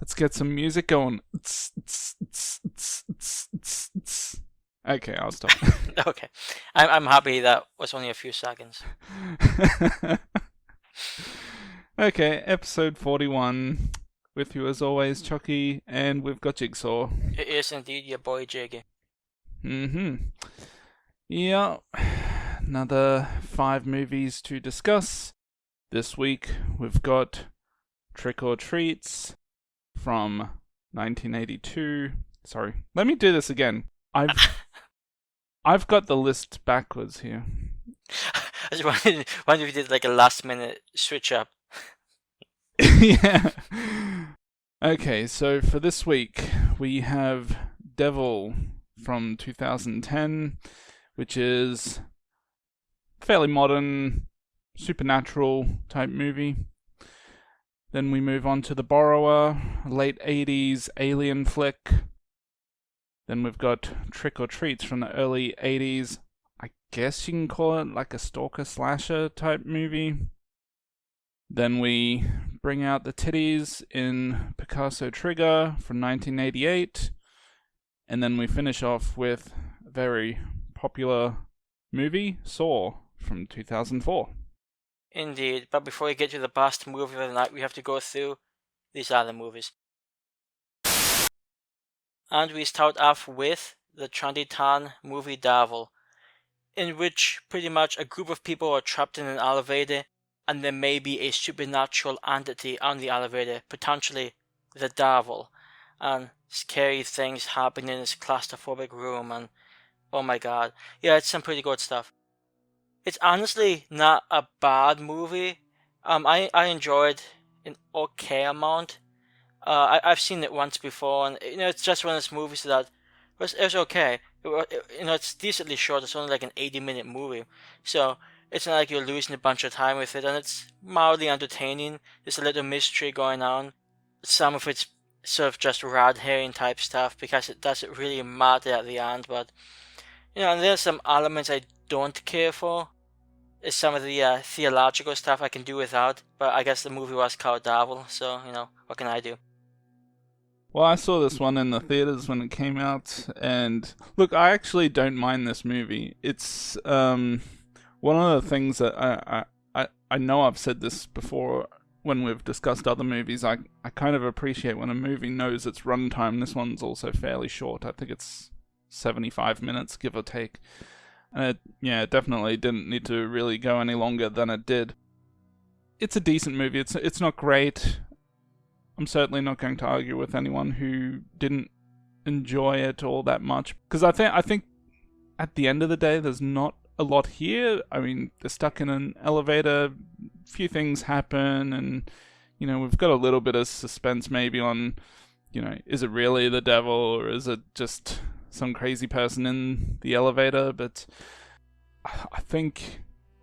Let's get some music going. Okay, I'll stop. Okay. I'm happy that was only a few seconds. Okay, episode 41. With you as always, Chucky, and we've got Jigsaw. It is indeed your boy Jiggy. Yeah, another 5 movies to discuss. This week we've got Trick or Treats from 1982. Sorry, let me do this again. I've got the list backwards here. I just wondered if you did like a last minute switch up. Yeah. Okay, so for this week we have Devil from 2010, which is fairly modern, supernatural type movie. Then we move on to The Borrower, late 80s alien flick. Then we've got Trick or Treats from the early 80s. I guess you can call it like a stalker slasher type movie. Then we bring out the titties in Picasso Trigger from 1988. And then we finish off with a very popular movie, Saw, from 2004. Indeed, but before we get to the best movie of the night, we have to go through these other movies. And we start off with the 2010 movie Devil, in which pretty much a group of people are trapped in an elevator, and there may be a supernatural entity on the elevator, potentially the devil, and scary things happen in this claustrophobic room, and oh my god, yeah, it's some pretty good stuff. It's honestly not a bad movie. I enjoyed an okay amount. I've seen it once before, and it's just one of those movies that it was okay. It's decently short. It's only like an 80-minute movie, so it's not like you're losing a bunch of time with it, and it's mildly entertaining. There's a little mystery going on. Some of it's sort of just red herring type stuff because it doesn't really matter at the end, but and there's some elements I don't care for. Is some of the theological stuff I can do without, but I guess the movie was called Devil, so what can I do? Well, I saw this one in the theaters when it came out, and look, I actually don't mind this movie. It's one of the things that I know I've said this before when we've discussed other movies. I kind of appreciate when a movie knows its runtime. This one's also fairly short. I think it's 75 minutes, give or take. And it definitely didn't need to really go any longer than it did. It's a decent movie. It's not great. I'm certainly not going to argue with anyone who didn't enjoy it all that much, because I think at the end of the day, there's not a lot here. I mean, they're stuck in an elevator. Few things happen, and we've got a little bit of suspense maybe on, is it really the devil or is it just some crazy person in the elevator? But I think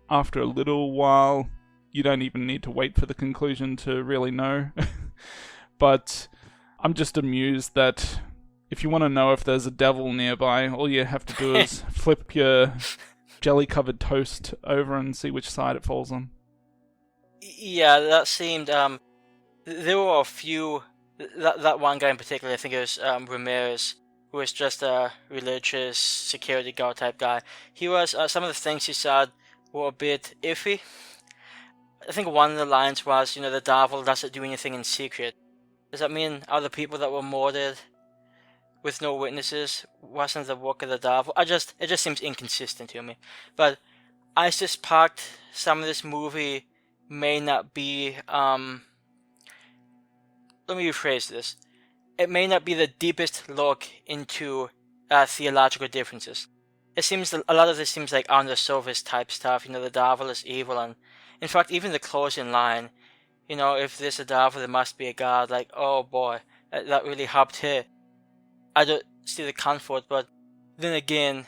after a little while, you don't even need to wait for the conclusion to really know. But I'm just amused that if you want to know if there's a devil nearby, all you have to do is flip your jelly-covered toast over and see which side it falls on. Yeah, that seemed. There were a few. That one guy in particular, I think it was Ramirez, who was just a religious security guard type guy. He was. Some of the things he said were a bit iffy. I think one of the lines was, the devil doesn't do anything in secret. Does that mean other people that were murdered with no witnesses wasn't the work of the devil? It just seems inconsistent to me. But I suspect some of this movie may not be. Let me rephrase this. It may not be the deepest look into theological differences. It seems a lot of this seems like on the surface type stuff. The devil is evil, and in fact, even the closing line, if there's a devil, there must be a God. Like, oh boy, that really helped here. I don't see the comfort, but then again,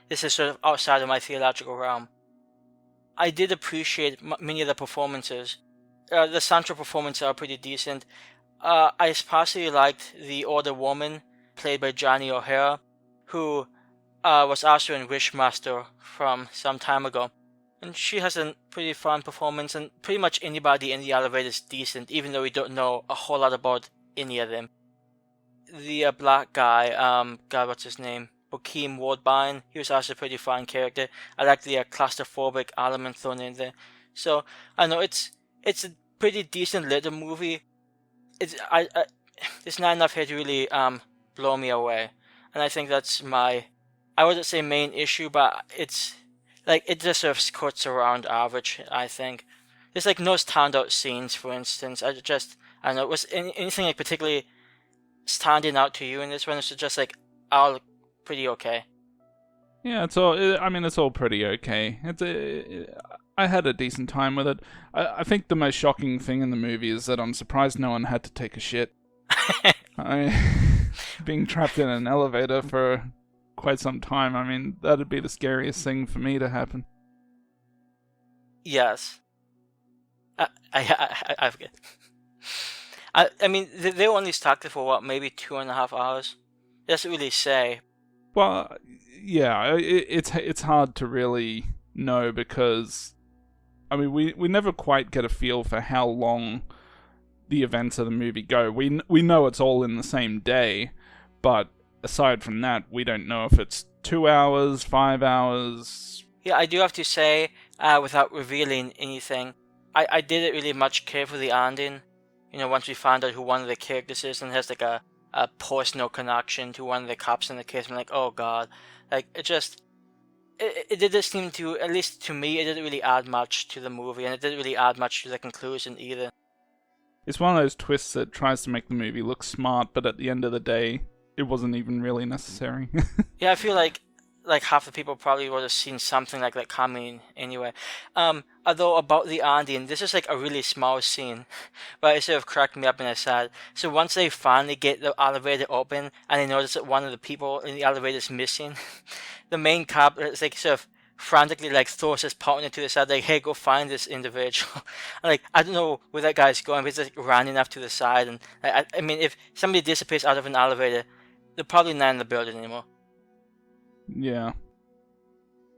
this is sort of outside of my theological realm. I did appreciate many of the performances. The central performances are pretty decent. I especially liked the older woman, played by Johnny O'Hara, who was also in Wishmaster from some time ago. And she has a pretty fun performance, and pretty much anybody in the elevator is decent, even though we don't know a whole lot about any of them. The black guy, God, what's his name? Bokeem Woodbine. He was actually a pretty fun character. I like the claustrophobic element thrown in there. So I know it's a pretty decent little movie. There's not enough here to really blow me away, and I think that's my, I wouldn't say main issue, but it's like it just sort of skirts around average. I think there's like no standout scenes, for instance. I don't know, was anything like particularly standing out to you in this one? It's just like all pretty okay. Yeah, it's all. I mean, it's all pretty okay. I had a decent time with it. I think the most shocking thing in the movie is that I'm surprised no one had to take a shit. Being trapped in an elevator for quite some time. I mean, that'd be the scariest thing for me to happen. Yes. I forget. I mean, they were only stuck there for what, maybe 2.5 hours? It doesn't really say. Well, yeah, it's hard to really know because, I mean, we never quite get a feel for how long the events of the movie go. We know it's all in the same day, but aside from that, we don't know if it's 2 hours, 5 hours. Yeah, I do have to say, without revealing anything, I didn't really much care for the ending. You know, once we found out who one of the characters is and has like a personal connection to one of the cops in the case, I'm like, oh god. Like, it didn't seem to, at least to me, it didn't really add much to the movie, and it didn't really add much to the conclusion either. It's one of those twists that tries to make the movie look smart, but at the end of the day, it wasn't even really necessary. Yeah, I feel like half the people probably would have seen something like that coming anyway. Although about the ending, this is like a really small scene, but it sort of cracked me up and I said. So once they finally get the elevator open and they notice that one of the people in the elevator is missing, the main cop is like sort of frantically like throws his partner to the side, like, hey, go find this individual. Like, I don't know where that guy's going, but he's like running up to the side. And I mean, if somebody disappears out of an elevator, they're probably not in the building anymore. Yeah.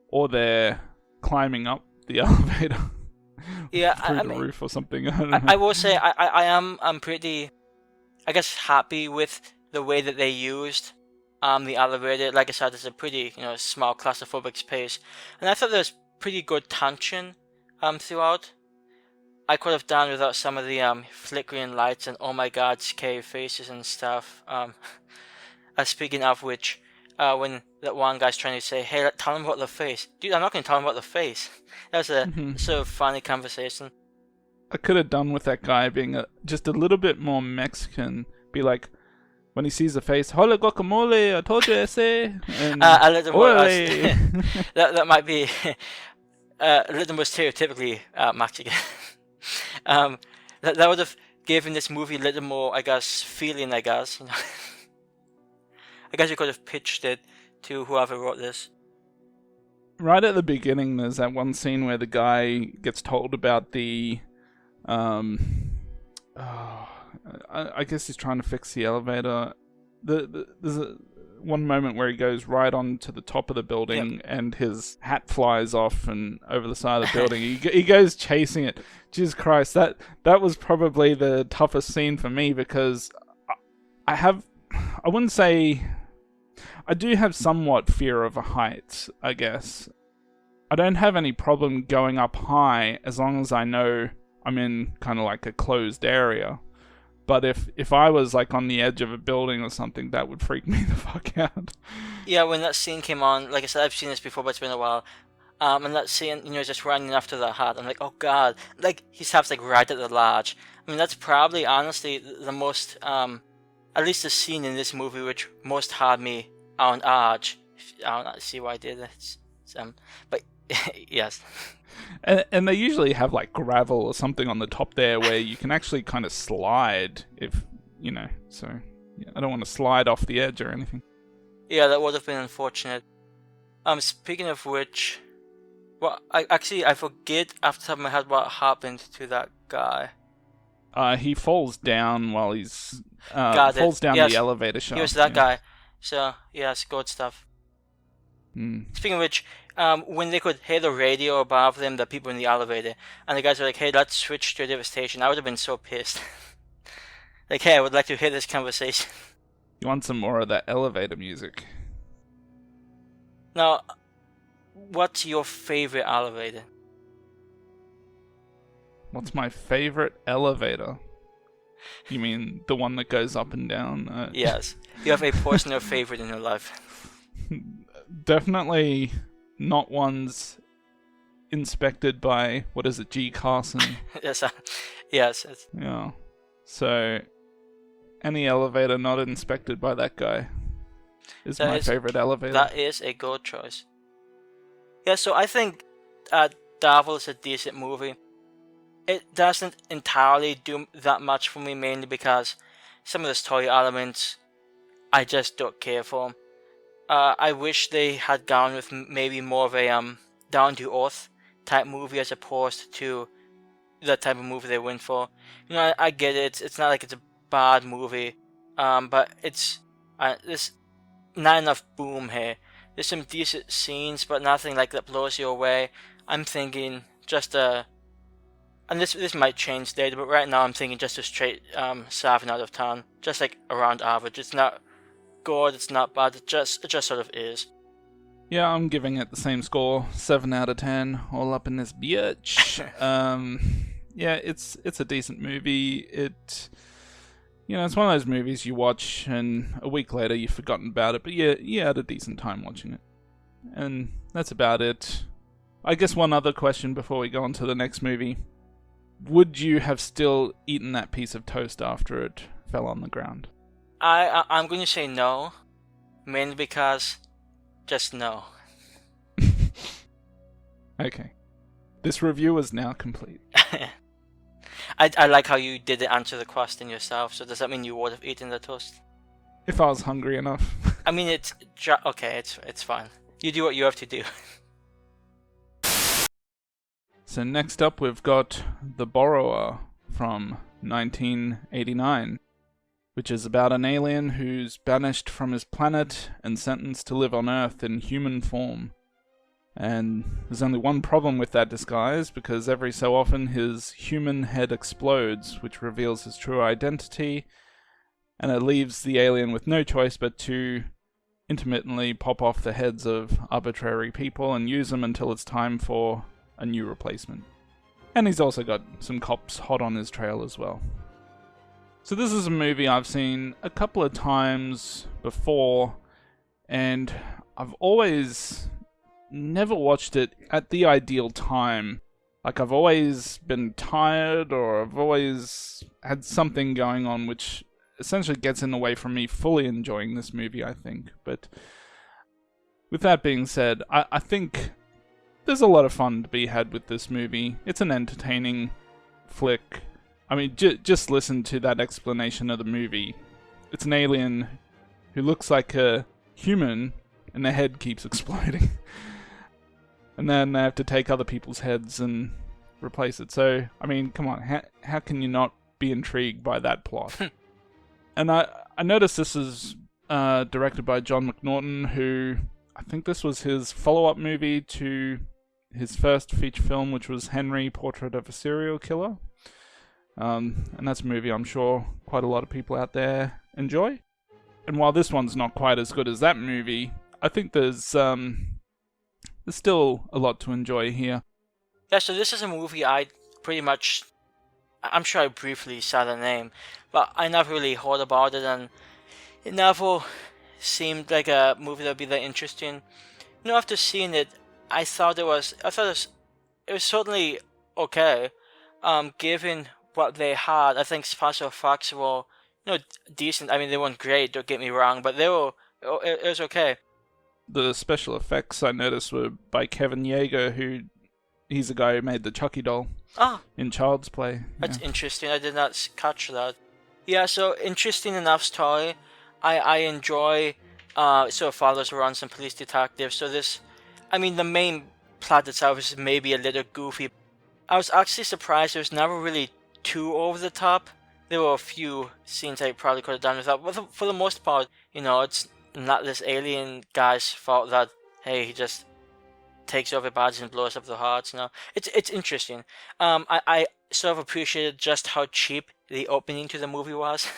Or they're climbing up the elevator. Yeah, through the roof or something. I don't know. I will say I'm pretty, I guess, happy with the way that they used the elevator. Like I said, it's a pretty, small claustrophobic space, and I thought there was pretty good tension throughout. I could have done without some of the flickering lights and oh my god, scary faces and stuff. Speaking of which, when that one guy's trying to say, hey, tell him about the face. Dude, I'm not going to tell him about the face. That was a sort of funny conversation. I could have done with that guy being just a little bit more Mexican. Be like, when he sees the face, hola guacamole, I told you ese. A little more, that might be a little more stereotypically Mexican. That would have given this movie a little more, I guess, feeling, I guess. I guess you could have pitched it to whoever wrote this. Right at the beginning, there's that one scene where the guy gets told about the, I guess he's trying to fix the elevator. There's one moment where he goes right on to the top of the building and his hat flies off and over the side of the building. He goes chasing it. Jesus Christ, that was probably the toughest scene for me because I wouldn't say... I do have somewhat fear of heights, I guess. I don't have any problem going up high as long as I know I'm in kind of like a closed area. But if I was like on the edge of a building or something, that would freak me the fuck out. Yeah, when that scene came on, like I said, I've seen this before, but it's been a while. And that scene, just running after the hat, I'm like, oh god, like he stops like right at the lodge. I mean, that's probably honestly the most, at least the scene in this movie which most had me on edge. I don't see why I did it. But yes. And they usually have like gravel or something on the top there where you can actually kind of slide if, so yeah, I don't want to slide off the edge or anything. Yeah, that would have been unfortunate. Speaking of which, well, I forget off the top of my head what happened to that guy. He falls down while he's falls down the elevator shaft. He was that guy. So, yes, good stuff. Speaking of which, when they could hear the radio above them, the people in the elevator, and the guys were like, hey, let's switch to a different station, I would have been so pissed. Like, hey, I would like to hear this conversation. You want some more of that elevator music? Now, what's your favorite elevator? What's my favorite elevator? You mean the one that goes up and down? Yes. You have a personal favorite in your life. Definitely not ones inspected by, what is it, G. Carson? Yes. Yes. Yeah. So, any elevator not inspected by that guy is my favorite elevator. That is a good choice. Yeah, so I think Davel is a decent movie. It doesn't entirely do that much for me, mainly because some of the story elements I just don't care for. I wish they had gone with maybe more of a down-to-earth type movie as opposed to the type of movie they went for. You know, I get it. It's not like it's a bad movie, but there's not enough boom here. There's some decent scenes, but nothing like that blows you away. I'm thinking just and this might change later, but right now I'm thinking just a straight 7 out of 10, just like around average. It's not good, it's not bad, it just sort of is. Yeah, I'm giving it the same score, 7 out of 10, all up in this bitch. Yeah, it's a decent movie. It's one of those movies you watch and a week later you've forgotten about it, but yeah, you had a decent time watching it. And that's about it. I guess one other question before we go on to the next movie. Would you have still eaten that piece of toast after it fell on the ground? I'm going to say no, mainly because just no. Okay. This review is now complete. I like how you didn't answer the question yourself, so does that mean you would have eaten the toast? If I was hungry enough. I mean, okay, it's fine. You do what you have to do. So next up we've got The Borrower from 1989, which is about an alien who's banished from his planet and sentenced to live on Earth in human form. And there's only one problem with that disguise, because every so often his human head explodes, which reveals his true identity, and it leaves the alien with no choice but to intermittently pop off the heads of arbitrary people and use them until it's time for a new replacement. And he's also got some cops hot on his trail as well. So this is a movie I've seen a couple of times before, and I've always never watched it at the ideal time. Like, I've always been tired, or I've always had something going on which essentially gets in the way from me fully enjoying this movie, I think. But with that being said, I think there's a lot of fun to be had with this movie. It's an entertaining flick. I mean, just listen to that explanation of the movie. It's an alien who looks like a human, and their head keeps exploding. And then they have to take other people's heads and replace it. So, I mean, come on, how can you not be intrigued by that plot? And I noticed this is directed by John McNaughton, who I think this was his follow-up movie to his first feature film, which was Henry, Portrait of a Serial Killer. And that's a movie I'm sure quite a lot of people out there enjoy. And while this one's not quite as good as that movie, I think there's still a lot to enjoy here. Yeah, so this is a movie I'm sure I briefly saw the name, but I never really heard about it, and it never seemed like a movie that would be that interesting. You know, after seeing it, I thought it was certainly okay. Given what they had, I think special effects were, decent. I mean, they weren't great, don't get me wrong, but it was okay. The special effects I noticed were by Kevin Yeager, he's the guy who made the Chucky doll in Child's Play. That's interesting. I did not catch that. Yeah, so interesting enough story. I enjoy so it follows around some police detectives. So the main plot itself is maybe a little goofy. I was actually surprised it was never really too over the top. There were a few scenes I probably could have done without, but for the most part, it's not this alien guy's fault that, hey, he just takes over bodies and blows up the hearts. It's interesting. I sort of appreciated just how cheap the opening to the movie was.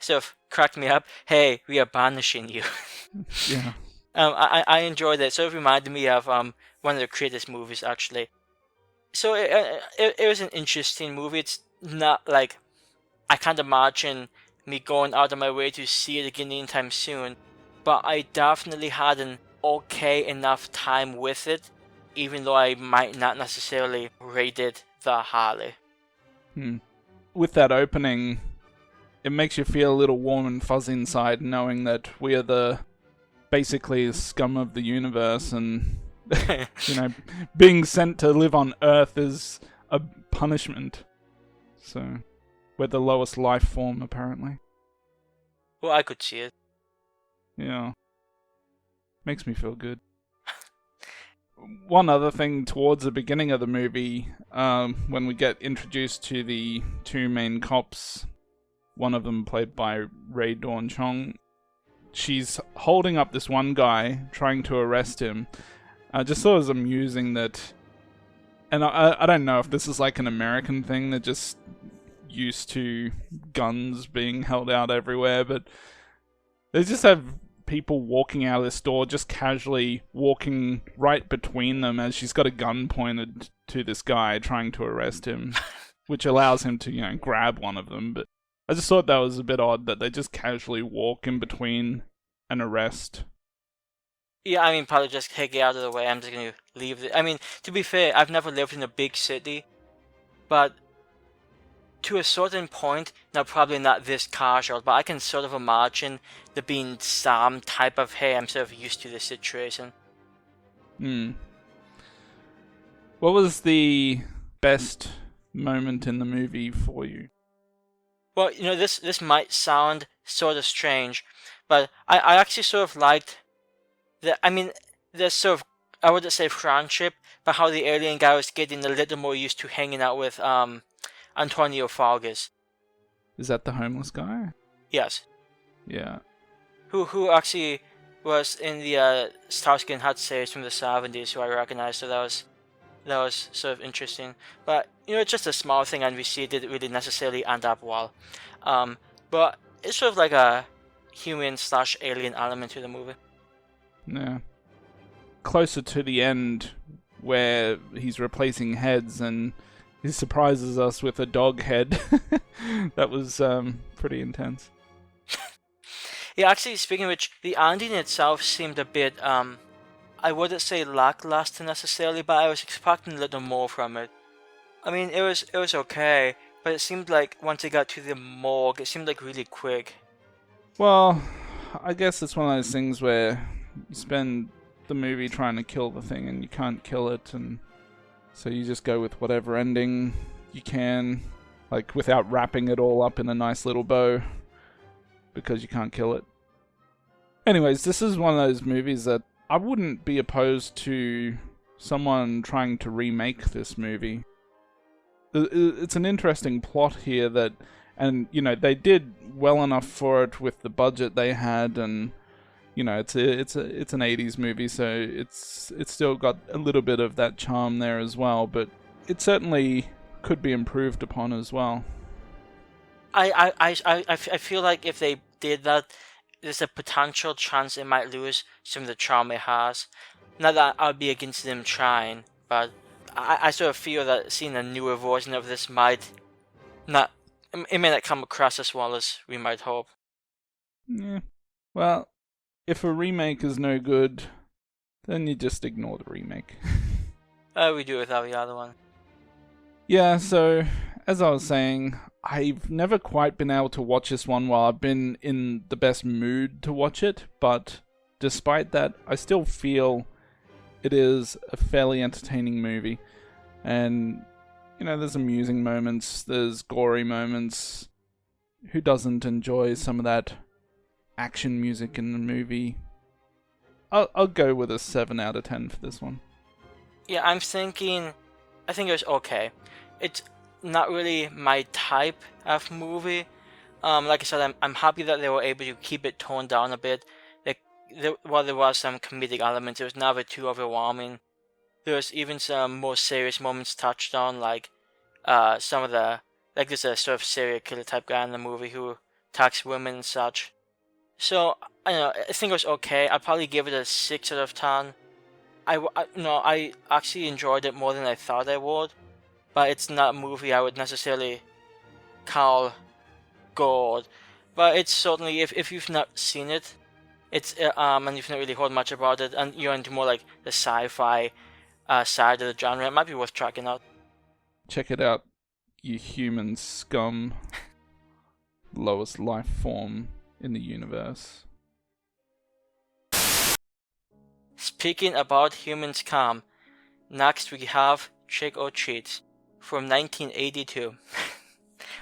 Sort of cracked me up. Hey, we are banishing you. Yeah. I enjoyed it. Sort of reminded me of one of the Critters movies, actually. So it was an interesting movie. It's not like I can't imagine me going out of my way to see it again anytime soon, but I definitely had an okay enough time with it, even though I might not necessarily rate it the highly. With that opening, it makes you feel a little warm and fuzzy inside, knowing that we are the basically scum of the universe, and being sent to live on Earth is a punishment. So we're the lowest life form, apparently. Well, I could see it. Yeah. Makes me feel good. One other thing towards the beginning of the movie, when we get introduced to the two main cops, one of them played by Ray Dawn Chong, she's holding up this one guy, trying to arrest him. I just thought it was amusing that, and I don't know if this is like an American thing, they're just used to guns being held out everywhere, but they just have people walking out of this store, just casually walking right between them as she's got a gun pointed to this guy trying to arrest him, which allows him to, grab one of them. But I just thought that was a bit odd that they just casually walk in between an arrest. Yeah, I mean, probably just, hey, get out of the way, I'm just gonna leave it. I mean, to be fair, I've never lived in a big city, but to a certain point, now probably not this casual, but I can sort of imagine there being some type of, hey, I'm sort of used to this situation. What was the best moment in the movie for you? Well, this might sound sort of strange, but I actually sort of liked there's sort of, I wouldn't say friendship, but how the alien guy was getting a little more used to hanging out with Antonio Fargas. Is that the homeless guy? Yes. Yeah. Who actually was in the Starsky and Hutch series from the 70s, who I recognized, so that was sort of interesting. But, it's just a small thing, and we see it didn't really necessarily end up well. But it's sort of like a human/alien element to the movie. Yeah. Closer to the end, where he's replacing heads and he surprises us with a dog head. That was pretty intense. Yeah, actually, speaking of which, the ending itself seemed a bit, I wouldn't say lackluster necessarily, but I was expecting a little more from it. I mean, it was okay, but it seemed like once it got to the morgue, it seemed like really quick. Well, I guess it's one of those things where you spend the movie trying to kill the thing and you can't kill it, and so you just go with whatever ending you can, like without wrapping it all up in a nice little bow, because you can't kill it. Anyways, this is one of those movies that I wouldn't be opposed to someone trying to remake this movie. It's an interesting plot here that, and they did well enough for it with the budget they had, and it's an 80s movie, so it's still got a little bit of that charm there as well, but it certainly could be improved upon as well. I feel like if they did that, there's a potential chance it might lose some of the charm it has. Not that I'd be against them trying, but I sort of feel that seeing a newer version of this might not, it may not come across as well as we might hope. Yeah. Well, if a remake is no good, then you just ignore the remake. We do without the other one. Yeah, so, as I was saying, I've never quite been able to watch this one while I've been in the best mood to watch it, but despite that, I still feel it is a fairly entertaining movie. And, there's amusing moments, there's gory moments. Who doesn't enjoy some of that action music in the movie? I'll go with a 7 out of 10 for this one. Yeah, I think it was okay. It's not really my type of movie. Like I said, I'm happy that they were able to keep it toned down a bit. While there was some comedic elements, it was never too overwhelming. There's even some more serious moments touched on, like some of the, like there's a sort of serial killer type guy in the movie who attacks women and such. So I don't know, I think it was okay. I'd probably give it a 6 out of 10. I actually enjoyed it more than I thought I would, but it's not a movie I would necessarily call good. But it's certainly, if you've not seen it, it's and you've not really heard much about it, and you're into more like the sci-fi side of the genre, it might be worth checking out. Check it out, you human scum. Lowest life form in the universe. Speaking about human scum, next we have Trick or Treat from 1982,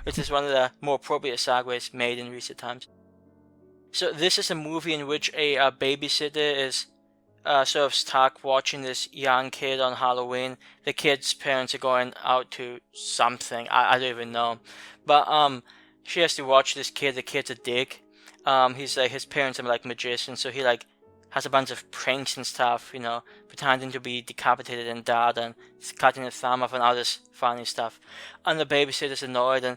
which is one of the more appropriate segues made in recent times. So this is a movie in which a babysitter is sort of stuck watching this young kid on Halloween. The kid's parents are going out to something, I don't even know, but she has to watch this kid. The kid's a dick. He's like, his parents are like magicians, so he like has a bunch of pranks and stuff, you know, pretending to be decapitated and dead and cutting the thumb off and all this funny stuff. And the babysitter's annoyed, and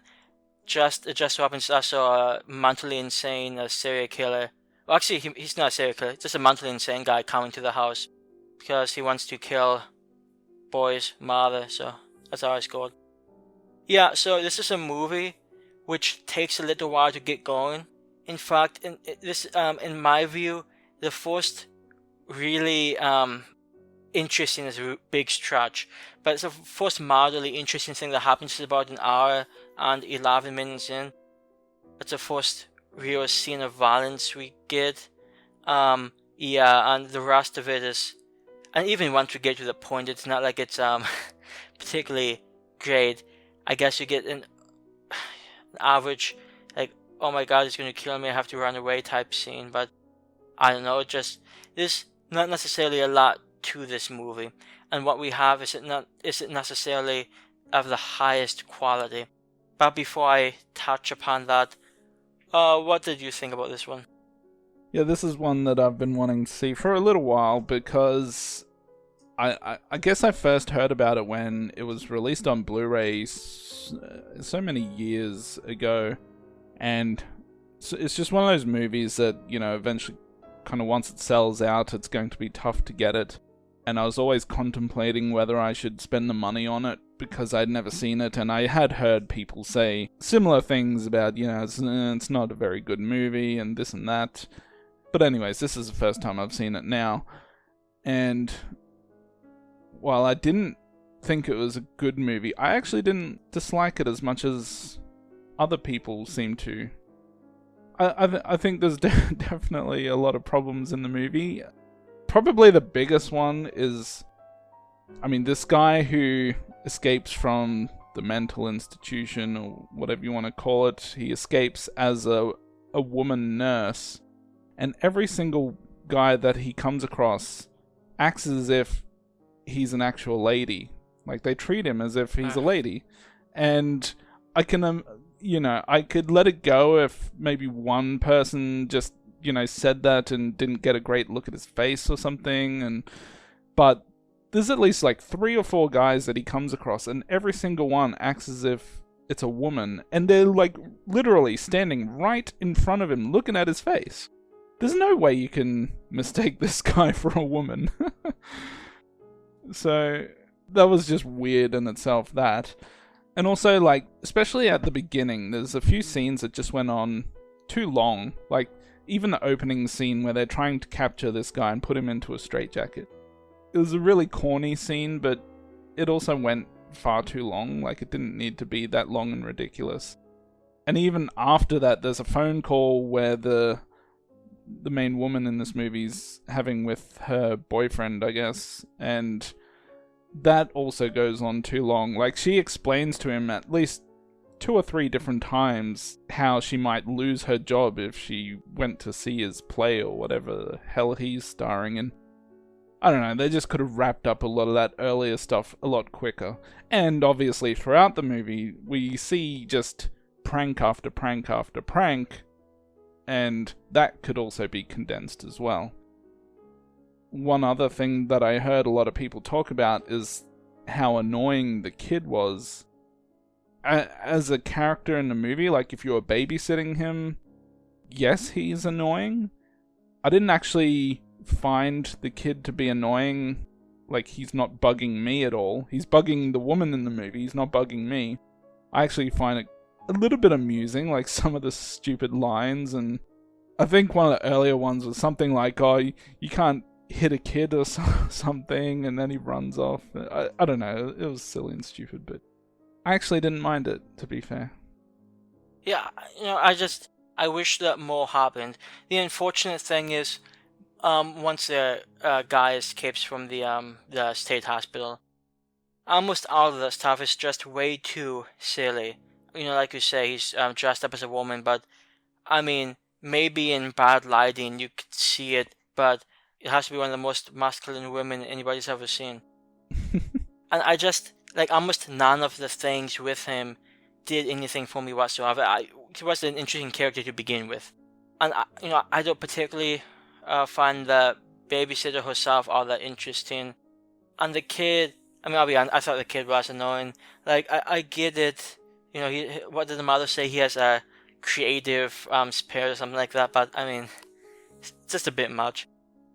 it just so happens also a mentally insane serial killer. Well, actually, he's not a serial killer, just a mentally insane guy coming to the house because he wants to kill boy's mother, so that's how it's called. Yeah, so this is a movie which takes a little while to get going. In fact, in my view, the first really interesting is a big stretch, but the first moderately interesting thing that happens is about an hour and 11 minutes in. That's the first real scene of violence we get. Yeah, and the rest of it is, and even once we get to the point, it's not like it's particularly great. I guess you get an average, like, oh my god, he's gonna kill me, I have to run away type scene, but I don't know, there's not necessarily a lot to this movie, and what we have isn't necessarily of the highest quality. But before I touch upon that, what did you think about this one? Yeah, this is one that I've been wanting to see for a little while because I guess I first heard about it when it was released on Blu-ray so many years ago, and it's just one of those movies that, you know, eventually kind of once it sells out, it's going to be tough to get it. And I was always contemplating whether I should spend the money on it because I'd never seen it, and I had heard people say similar things about, you know, it's not a very good movie and this and that. But anyways, this is the first time I've seen it now. And while I didn't think it was a good movie, I actually didn't dislike it as much as other people seem to. I think there's definitely a lot of problems in the movie. Probably the biggest one is, I mean, this guy who escapes from the mental institution, or whatever you want to call it, he escapes as a woman nurse, and every single guy that he comes across acts as if he's an actual lady. Like, they treat him as if he's a lady. And I can, you know, I could let it go if maybe one person just, you know, said that and didn't get a great look at his face or something. But there's at least like 3 or 4 guys that he comes across, and every single one acts as if it's a woman. And they're like literally standing right in front of him looking at his face. There's no way you can mistake this guy for a woman. So that was just weird in itself, that. And also, like, especially at the beginning, there's a few scenes that just went on too long. Like, even the opening scene where they're trying to capture this guy and put him into a straitjacket. It was a really corny scene, but it also went far too long. Like, it didn't need to be that long and ridiculous. And even after that, there's a phone call where the main woman in this movie's having with her boyfriend, I guess, and that also goes on too long. Like, she explains to him at least 2 or 3 different times how she might lose her job if she went to see his play or whatever the hell he's starring in. I don't know, they just could have wrapped up a lot of that earlier stuff a lot quicker. And obviously throughout the movie, we see just prank after prank after prank, and that could also be condensed as well. one other thing that I heard a lot of people talk about is how annoying the kid was. As a character in the movie, like if you were babysitting him, yes, he's annoying. I didn't actually find the kid to be annoying. Like, he's not bugging me at all. He's bugging the woman in the movie. He's not bugging me. I actually find it a little bit amusing, like some of the stupid lines. And I think one of the earlier ones was something like, oh, you can't hit a kid or something, and then he runs off. I don't know. It was silly and stupid, but I actually didn't mind it, to be fair. Yeah, I wish that more happened. The unfortunate thing is, once the guy escapes from the state hospital, almost all of the stuff is just way too silly. Like you say, he's dressed up as a woman, but I mean, maybe in bad lighting you could see it, but it has to be one of the most masculine women anybody's ever seen. And I just, like, almost none of the things with him did anything for me whatsoever. He was an interesting character to begin with. And, I don't particularly find the babysitter herself all that interesting. And the kid, I mean, I'll be honest, I thought the kid was annoying. Like, I get it. What did the mother say? He has a creative spirit or something like that, but, I mean, it's just a bit much.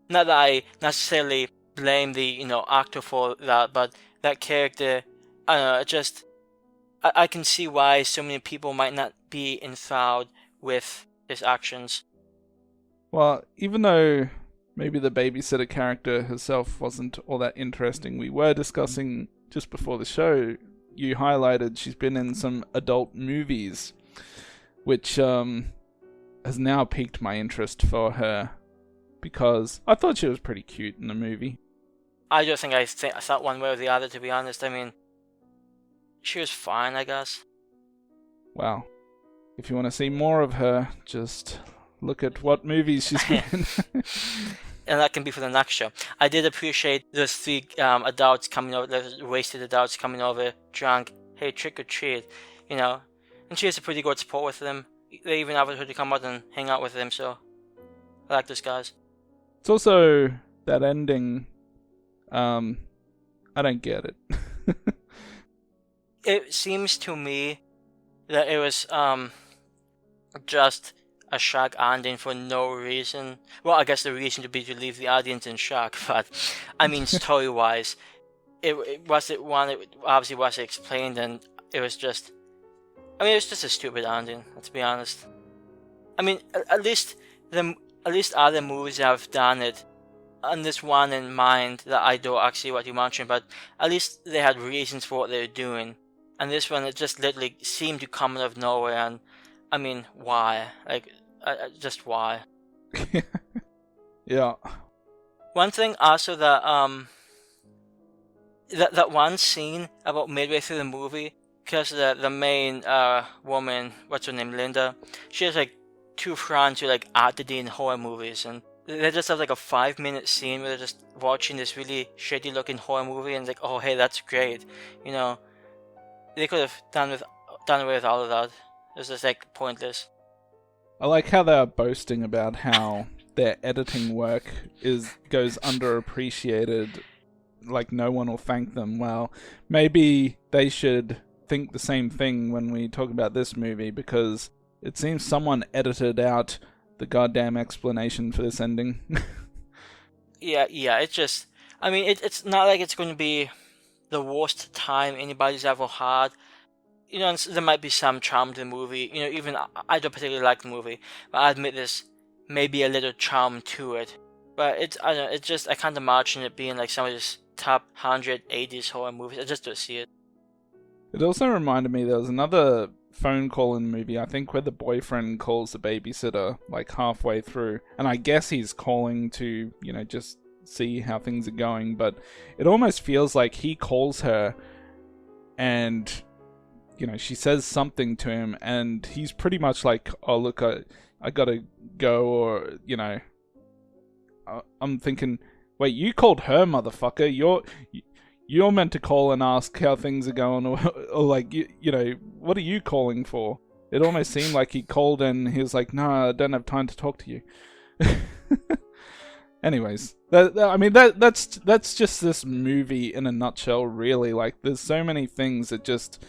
Not that I necessarily blame the, actor for that, but that character, I don't know, I can see why so many people might not be enthralled with his actions. Well, even though maybe the babysitter character herself wasn't all that interesting, we were discussing just before the show, you highlighted she's been in some adult movies, which has now piqued my interest for her, because I thought she was pretty cute in the movie. I don't think I thought one way or the other, to be honest. I mean, she was fine, I guess. Wow. If you want to see more of her, just look at what movies she's been in. And that can be for the next show. I did appreciate those three adults coming over, the wasted adults coming over, drunk, hey, trick or treat, And she has a pretty good support with them. They even offered her to come out and hang out with them, so I like those guys. It's also that ending, I don't get it. It seems to me that it was just a shock ending for no reason. Well, I guess the reason to be to leave the audience in shock, but I mean, story-wise, it obviously wasn't explained, and it was just a stupid ending, let's be honest. I mean, at least other movies have done it, and this one in mind that I don't actually what you mentioned, but at least they had reasons for what they were doing. And this one, it just literally seemed to come out of nowhere, and I mean, why? Like, just why? Yeah. One thing also that that one scene about midway through the movie, because the main woman, what's her name, Linda, she has like two friends who like acted in horror movies, and they just have like a 5-minute scene where they're just watching this really shitty looking horror movie, and like, oh hey, that's great, They could have done away with all of that. It was just like pointless. I like how they're boasting about how their editing work goes underappreciated. Like no one will thank them. Well, maybe they should think the same thing when we talk about this movie, because it seems someone edited out the goddamn explanation for this ending. Yeah. It's just, I mean, it's not like it's going to be the worst time anybody's ever had. There might be some charm to the movie. Even I don't particularly like the movie, but I admit there's maybe a little charm to it. But I don't know, I can't imagine it being like some of these top 100 80s horror movies. I just don't see it. It also reminded me there was another phone call in the movie, I think, where the boyfriend calls the babysitter like halfway through, and I guess he's calling to, just see how things are going, but it almost feels like he calls her and she says something to him, and he's pretty much like, oh look, I gotta go, or I'm thinking, wait, you called her, motherfucker, you're meant to call and ask how things are going, or like, what are you calling for? It almost seemed like he called and he was like, no, I don't have time to talk to you. Anyways, that's just this movie in a nutshell, really. Like, there's so many things that just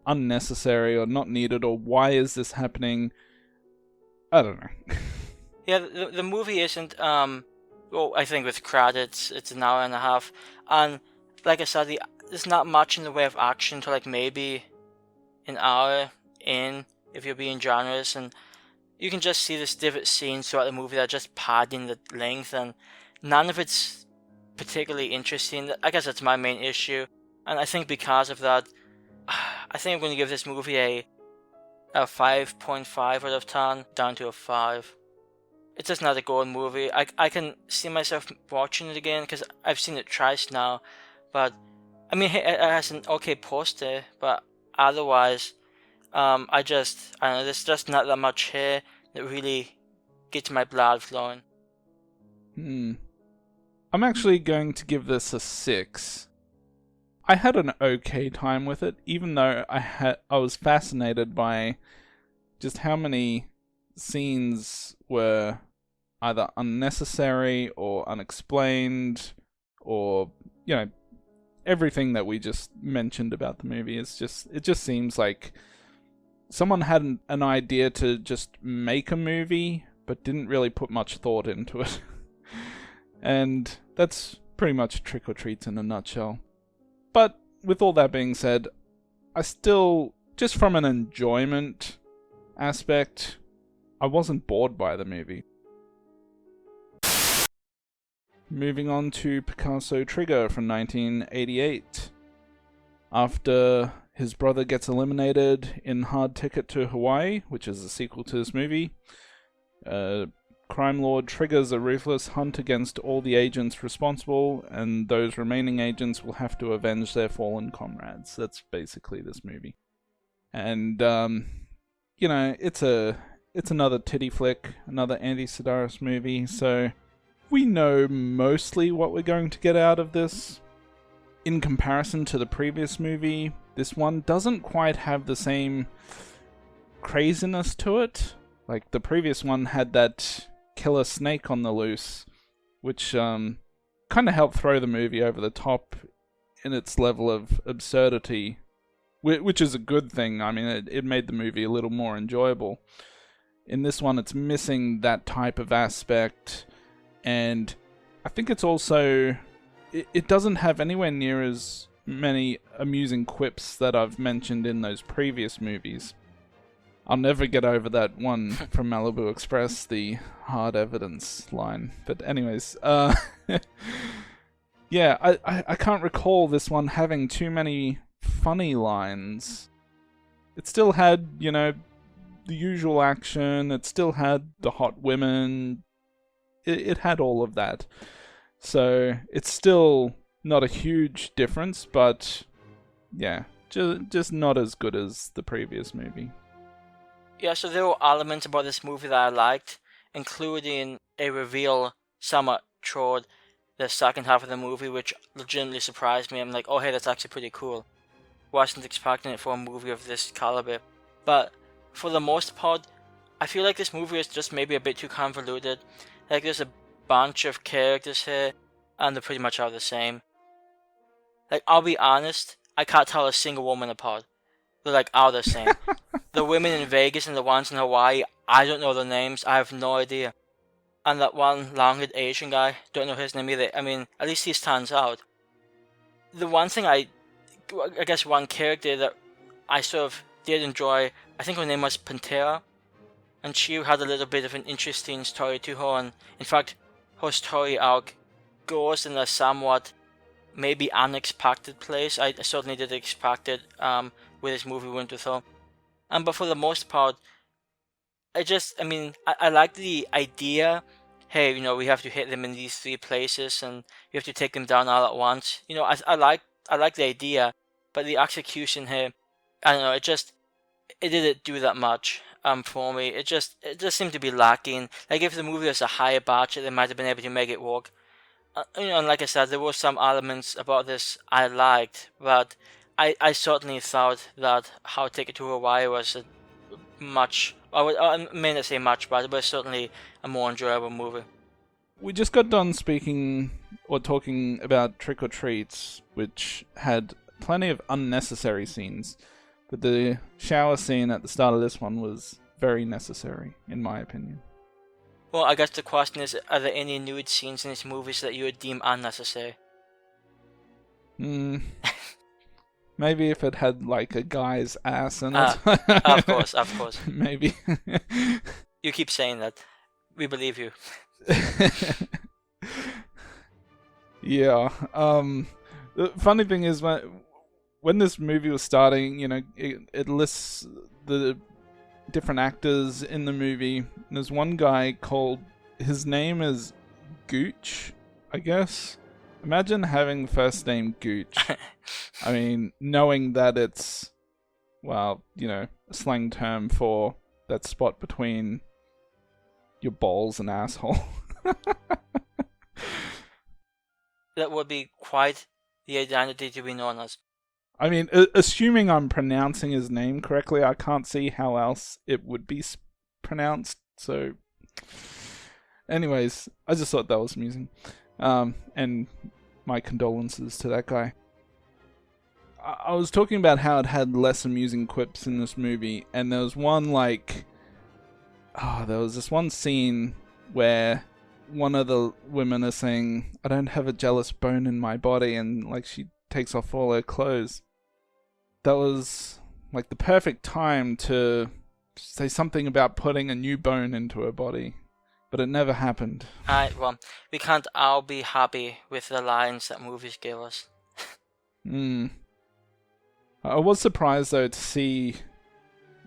unnecessary or not needed, or why is this happening? I don't know. Yeah, the movie isn't well, I think with credits it's an hour and a half, and like I said, there's not much in the way of action to like maybe an hour in if you're being generous, and you can just see this different scenes throughout the movie that are just padding the length, and none of it's particularly interesting. I guess that's my main issue, and I think because of that, I think I'm going to give this movie a 5.5 out of 10, down to a 5. It's just not a good movie. I can see myself watching it again because I've seen it twice now, but I mean it has an okay poster, but otherwise, I don't know. There's just not that much here that really gets my blood flowing. I'm actually going to give this a 6. I had an okay time with it, even though I was fascinated by just how many scenes were either unnecessary or unexplained, or everything that we just mentioned about the movie. It just seems like someone had an idea to just make a movie but didn't really put much thought into it. And that's pretty much Trick or Treats in a nutshell. But with all that being said, I still, just from an enjoyment aspect, I wasn't bored by the movie. Moving on to Picasso Trigger from 1988. After his brother gets eliminated in Hard Ticket to Hawaii, which is a sequel to this movie, crime lord triggers a ruthless hunt against all the agents responsible, and those remaining agents will have to avenge their fallen comrades. That's basically this movie. And, it's another titty flick, another Andy Sidaris movie, so we know mostly what we're going to get out of this. In comparison to the previous movie, this one doesn't quite have the same craziness to it. Like, the previous one had that killer snake on the loose, which kind of helped throw the movie over the top in its level of absurdity, which is a good thing. I mean, it made the movie a little more enjoyable. In this one, it's missing that type of aspect, and I think it's also... It doesn't have anywhere near as many amusing quips that I've mentioned in those previous movies. I'll never get over that one from Malibu Express, the hard evidence line. But anyways, yeah, I can't recall this one having too many funny lines. It still had, the usual action. It still had the hot women. It had all of that. So it's still not a huge difference, but yeah, just not as good as the previous movie. Yeah, so there were elements about this movie that I liked, including a reveal somewhat toward the second half of the movie, which legitimately surprised me. I'm like, oh hey, that's actually pretty cool. Wasn't expecting it for a movie of this caliber. But for the most part, I feel like this movie is just maybe a bit too convoluted. Like, there's a bunch of characters here, and they're pretty much all the same. Like, I'll be honest, I can't tell a single woman apart. They're like all the same. The women in Vegas and the ones in Hawaii, I don't know their names. I have no idea. And that one long-haired Asian guy, don't know his name either. I mean, at least he stands out. The one thing I guess one character that I sort of did enjoy, I think her name was Pantera. And she had a little bit of an interesting story to her. And in fact, her story arc goes in a somewhat maybe unexpected place. I certainly did expect it with this movie went with her. But for the most part, I like the idea. Hey, we have to hit them in these 3 places, and you have to take them down all at once. I like the idea, but the execution here, I don't know. It didn't do that much for me. It just seemed to be lacking. Like, if the movie was a higher budget, they might have been able to make it work. And like I said, there were some elements about this I liked, but I certainly thought that How Ticket to Hawaii was a much, I may not say much, but it was certainly a more enjoyable movie. we just got done speaking or talking about Trick or Treats, which had plenty of unnecessary scenes, but the shower scene at the start of this one was very necessary, in my opinion. Well, I guess the question is, are there any nude scenes in these movies that you would deem unnecessary? Maybe if it had like a guy's ass in it. Of course. Maybe. You keep saying that. We believe you. Yeah. The funny thing is when this movie was starting, it lists the different actors in the movie. There's one guy called, his name is Gooch, I guess. Imagine having the first name Gooch. I mean, knowing that it's, a slang term for that spot between your balls and asshole. That would be quite the identity to be known as. I mean, assuming I'm pronouncing his name correctly, I can't see how else it would be pronounced. So, anyways, I just thought that was amusing. And my condolences to that guy. I was talking about how it had less amusing quips in this movie, and there was there was this one scene where one of the women is saying, "I don't have a jealous bone in my body," and like she takes off all her clothes. That was like the perfect time to say something about putting a new bone into her body, but it never happened. Well, we can't all be happy with the lines that movies give us. I was surprised though to see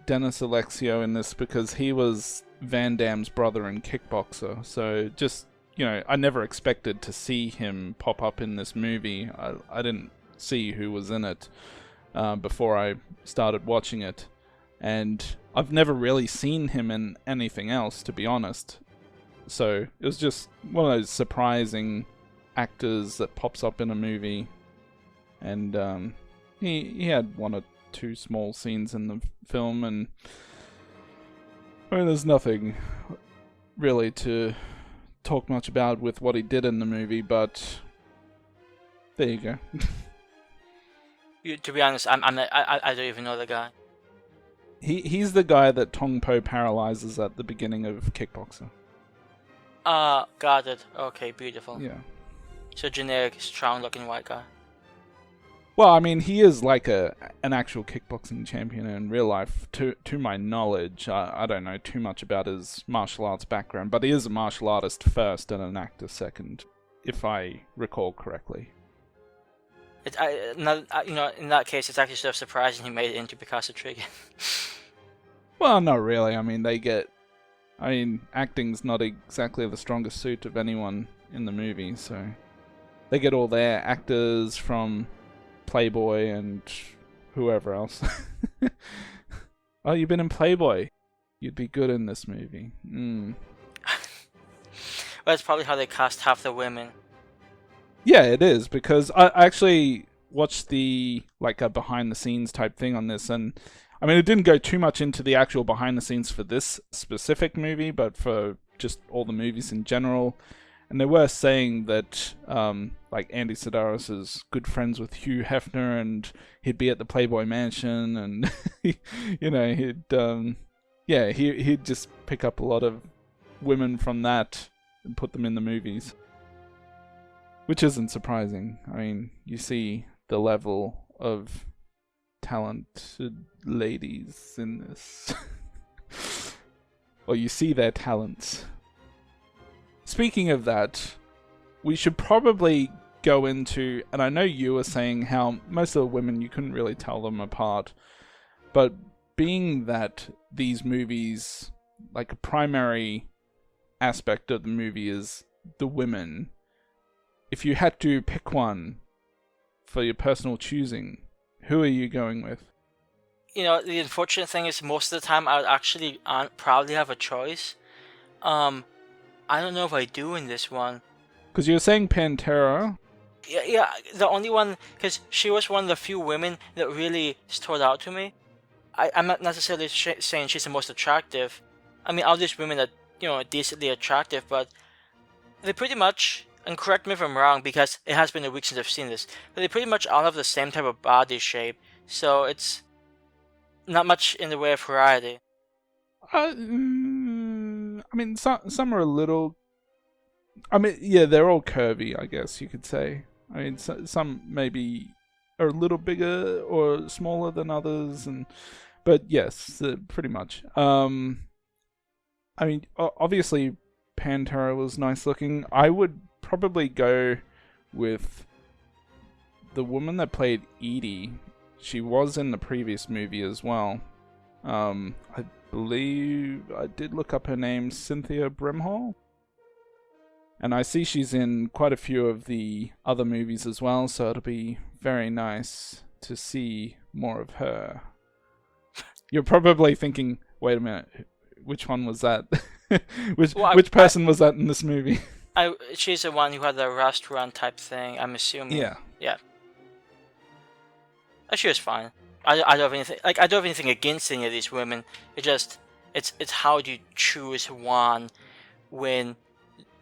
Dennis Alexio in this, because he was Van Damme's brother in Kickboxer. So just, I never expected to see him pop up in this movie. I didn't see who was in it before I started watching it. And I've never really seen him in anything else, to be honest. So it was just one of those surprising actors that pops up in a movie. And he had one or two small scenes in the film, and I mean, there's nothing really to talk much about with what he did in the movie, but there you go. To be honest, I don't even know the guy. He's the guy that Tong Po paralyzes at the beginning of Kickboxer. Got it. Okay, beautiful. Yeah. So generic, strong-looking white guy. Well, I mean, he is like an actual kickboxing champion in real life. To my knowledge, I don't know too much about his martial arts background, but he is a martial artist first and an actor second, if I recall correctly. In that case, it's actually sort of surprising he made it into Picasso Trigger. Well, not really. I mean, acting's not exactly the strongest suit of anyone in the movie, so they get all their actors from Playboy and whoever else. Oh, you've been in Playboy. You'd be good in this movie. Well, that's probably how they cast half the women. Yeah, it is, because I actually watched a behind the scenes type thing on this, and I mean, it didn't go too much into the actual behind the scenes for this specific movie, but for just all the movies in general. And they were saying that, Andy Sedaris is good friends with Hugh Hefner, and he'd be at the Playboy Mansion, and he'd just pick up a lot of women from that and put them in the movies, which isn't surprising. I mean, you see the level of talented ladies in this, or you see their talents. Speaking of that, we should probably go into, and I know you were saying how most of the women, you couldn't really tell them apart, but being that these movies, like a primary aspect of the movie is the women, if you had to pick one for your personal choosing, who are you going with? The unfortunate thing is most of the time I would actually probably have a choice. I don't know if I do in this one. Because you were saying Pantera. Yeah, the only one, because she was one of the few women that really stood out to me. I'm not necessarily saying she's the most attractive. I mean, all these women are, decently attractive, but they pretty much, and correct me if I'm wrong because it has been a week since I've seen this, but they pretty much all have the same type of body shape, so it's not much in the way of variety. I mean, some are a little. I mean, yeah, they're all curvy, I guess you could say. I mean, some maybe are a little bigger or smaller than others, but yes, pretty much. I mean, obviously, Pantera was nice looking. I would probably go with the woman that played Edie. She was in the previous movie as well. I believe I did look up her name, Cynthia Brimhall. And I see she's in quite a few of the other movies as well, so it'll be very nice to see more of her. You're probably thinking, wait a minute, which one was that? which person was that in this movie? She's the one who had the restaurant type thing, I'm assuming. Yeah. She was fine. I don't have anything I don't have anything against any of these women. It's how do you choose one when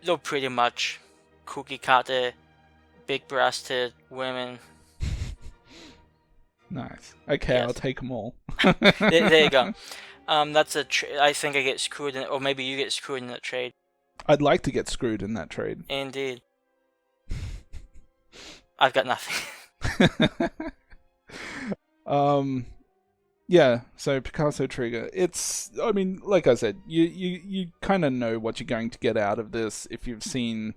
they're pretty much cookie cutter, big breasted women. Nice. Okay, yes. I'll take them all. there you go. That's I think I get screwed in, or maybe you get screwed in that trade. I'd like to get screwed in that trade. Indeed. I've got nothing. Yeah, so Picasso Trigger. I mean, like I said, you kind of know what you're going to get out of this if you've seen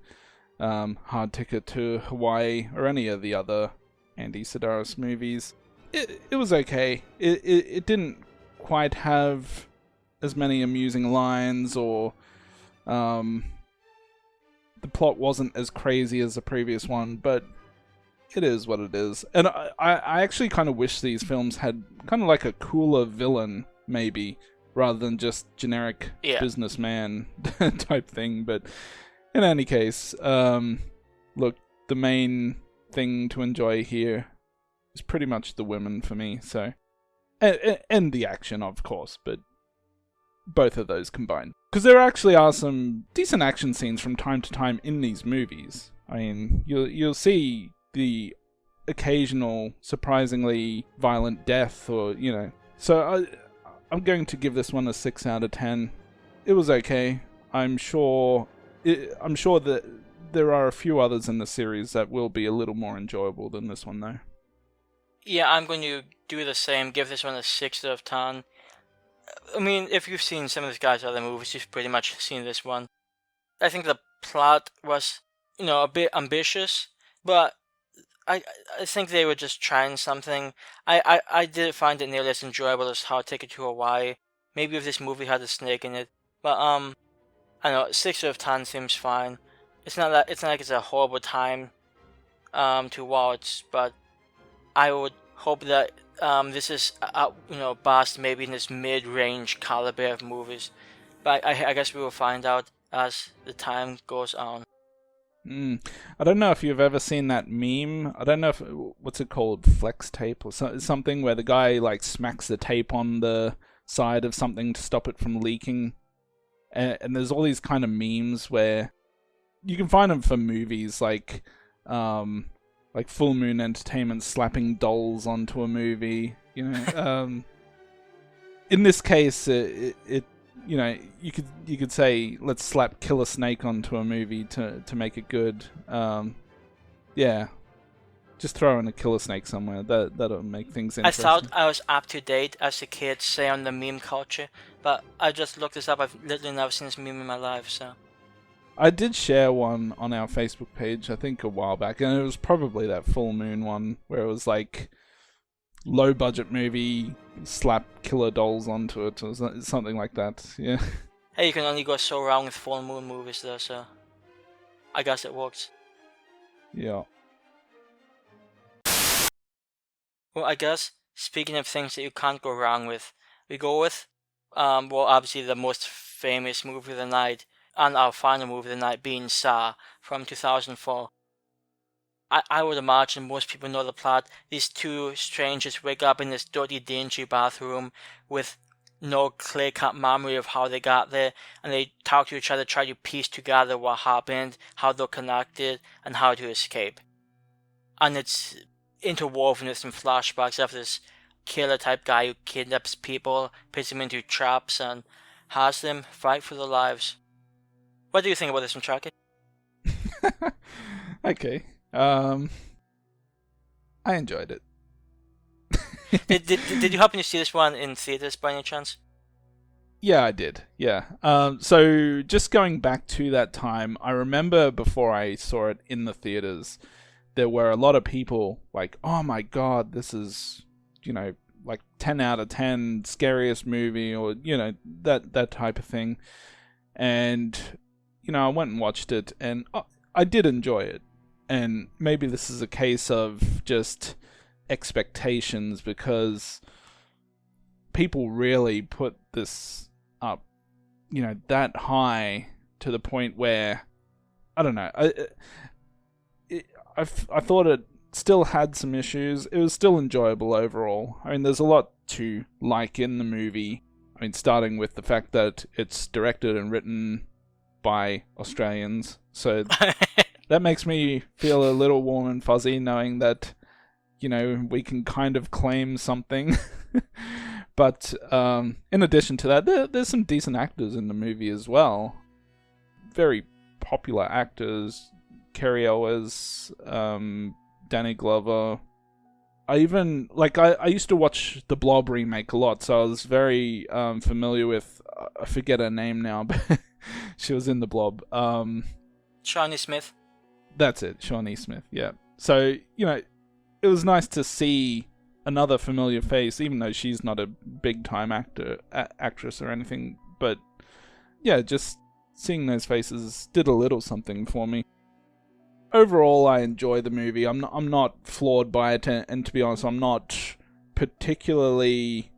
Hard Ticket to Hawaii or any of the other Andy Sidaris movies. It was okay. It didn't quite have as many amusing lines, or the plot wasn't as crazy as the previous one, but it is what it is. And I actually kind of wish these films had kind of like a cooler villain, maybe, rather than just generic businessman type thing. But in any case, look, the main thing to enjoy here is pretty much the women for me. So, and the action, of course, but both of those combined. Because there actually are some decent action scenes from time to time in these movies. I mean, you'll see the occasional surprisingly violent death, or so I'm going to give this one a 6 out of 10. It was okay. I'm sure that there are a few others in the series that will be a little more enjoyable than this one, though. Yeah, I'm going to do the same, give this one a 6 out of 10. I mean, if you've seen some of this guy's other movies, you've pretty much seen this one. I think the plot was, a bit ambitious, but I think they were just trying something. I didn't find it nearly as enjoyable as Hard Ticket to Hawaii. Maybe if this movie had a snake in it. But I don't know, 6 out of 10 seems fine. It's not like it's a horrible time to watch, but I would hope that this is Bast maybe in this mid-range caliber of movies. But I guess we will find out as the time goes on. I don't know if you've ever seen that meme. I don't know what's it called, flex tape or something, where the guy like smacks the tape on the side of something to stop it from leaking. And there's all these kind of memes where you can find them for movies, like Full Moon Entertainment slapping dolls onto a movie. In this case, it you could say, let's slap Killer Snake onto a movie to make it good. Yeah, just throw in a Killer Snake somewhere. That'll make things interesting. I thought I was up to date, as the kids say on the meme culture, but I just looked this up. I've literally never seen this meme in my life, so. I did share one on our Facebook page, I think a while back, and it was probably that Full Moon one where it was like low budget movie, slap killer dolls onto it, or something like that. Yeah. Hey, you can only go so wrong with Full Moon movies though, so I guess it works. Yeah. Well, I guess, speaking of things that you can't go wrong with, we go with, obviously the most famous movie of the night, and our final movie of the night being Saw from 2004. I would imagine most people know the plot. These two strangers wake up in this dirty, dingy bathroom with no clear-cut memory of how they got there, and they talk to each other, try to piece together what happened, how they're connected, and how to escape. And it's interwoven with some flashbacks of this killer-type guy who kidnaps people, puts them into traps, and has them fight for their lives. What do you think about this one, Chucky? Okay. I enjoyed it. Did you happen to see this one in theaters by any chance? Yeah, I did. Yeah. So just going back to that time, I remember before I saw it in the theaters, there were a lot of people like, "Oh my god, this is, like 10 out of 10 scariest movie," or that type of thing. And I went and watched it, and I did enjoy it. And maybe this is a case of just expectations, because people really put this up, that high, to the point where, I don't know, I thought it still had some issues. It was still enjoyable overall. I mean, there's a lot to like in the movie. I mean, starting with the fact that it's directed and written by Australians, so that makes me feel a little warm and fuzzy, knowing that we can kind of claim something. But in addition to that, there's some decent actors in the movie as well. Very popular actors. Cary Elwes, Danny Glover. I used to watch the Blob remake a lot, so I was very familiar with, I forget her name now, but she was in the Blob. Shawnee Smith. That's it, Shawnee Smith, yeah. So, it was nice to see another familiar face, even though she's not a big-time actress or anything. But, yeah, just seeing those faces did a little something for me. Overall, I enjoy the movie. I'm not floored by it, and to be honest, I'm not particularly...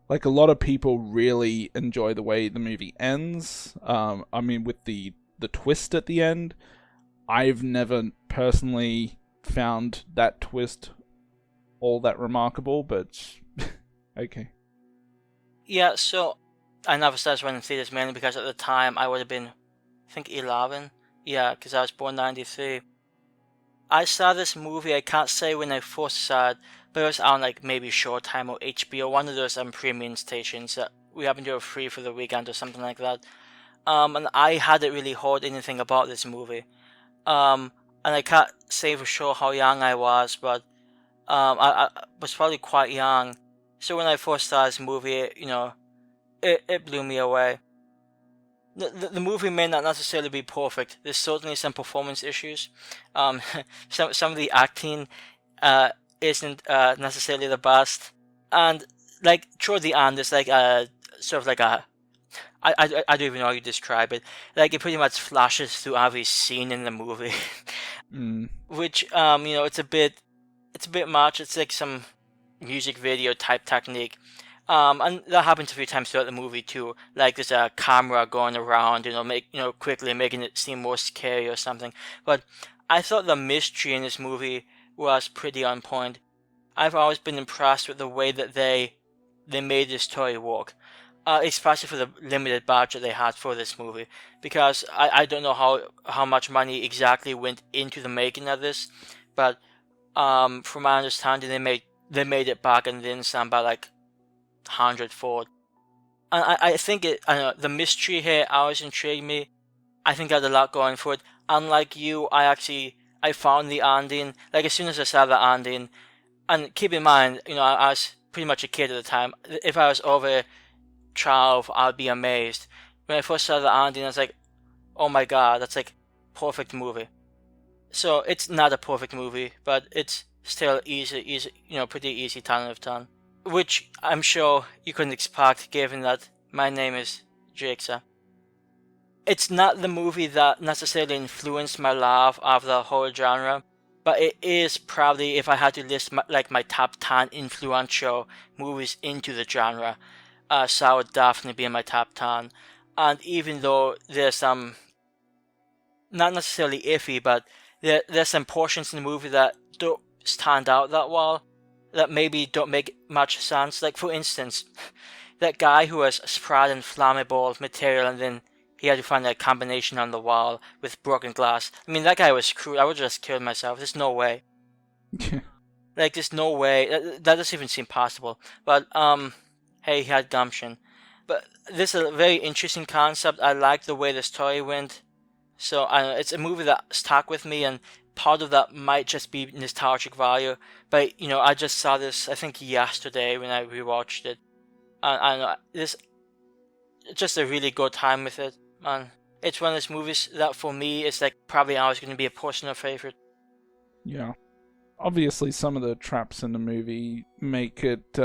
Like, a lot of people really enjoy the way the movie ends. I mean, with the twist at the end, I've never personally found that twist all that remarkable, but okay. Yeah, so I never started running theaters mainly because at the time I would have been, I think, 11. Yeah, because I was born 93. I saw this movie, I can't say when I first saw it, but it was on like maybe Showtime or HBO, one of those premium stations that we happened to have free for the weekend or something like that. And I hadn't really heard anything about this movie. And I can't say for sure how young I was, but I was probably quite young. So when I first saw this movie, it blew me away. The movie may not necessarily be perfect. There's certainly some performance issues. Some of the acting isn't necessarily the best, and like toward the end, it's like sort of like a I don't even know how you describe it. Like, it pretty much flashes through every scene in the movie, which it's a bit much. It's like some music video type technique. And that happens a few times throughout the movie too. Like, there's a camera going around, quickly making it seem more scary or something. But I thought the mystery in this movie was pretty on point. I've always been impressed with the way that they made this story work. Especially for the limited budget they had for this movie, because I don't know how much money exactly went into the making of this, but from my understanding, they made it back and then some by like 100-fold. And I think the mystery here always intrigued me. I think I had a lot going for it. Unlike you, I found the ending, like as soon as I saw the ending, and keep in mind, I was pretty much a kid at the time. If I was over 12, I'd be amazed. When I first saw the ending, I was like, oh my god, that's like perfect movie. So it's not a perfect movie, but it's still easy, pretty easy 10 out of 10. Which I'm sure you couldn't expect, given that my name is Jigsaw. It's not the movie that necessarily influenced my love of the horror genre, but it is probably, if I had to list my top 10 influential movies into the genre, so it would definitely be in my top 10. And even though there's some, not necessarily iffy, but there's some portions in the movie that don't stand out that well, that maybe don't make much sense. Like, for instance, that guy who was sprayed in flammable material and then he had to find a combination on the wall with broken glass. I mean, that guy was screwed. I would just kill myself. There's no way. Like, there's no way. That doesn't even seem possible. But, hey, he had gumption. But this is a very interesting concept. I like the way the story went. So, it's a movie that stuck with me, and part of that might just be nostalgic value. But, I just saw this, I think, yesterday when I rewatched it. And this, just a really good time with it. And it's one of those movies that, for me, is like probably always going to be a personal favorite. Yeah. Obviously, some of the traps in the movie make it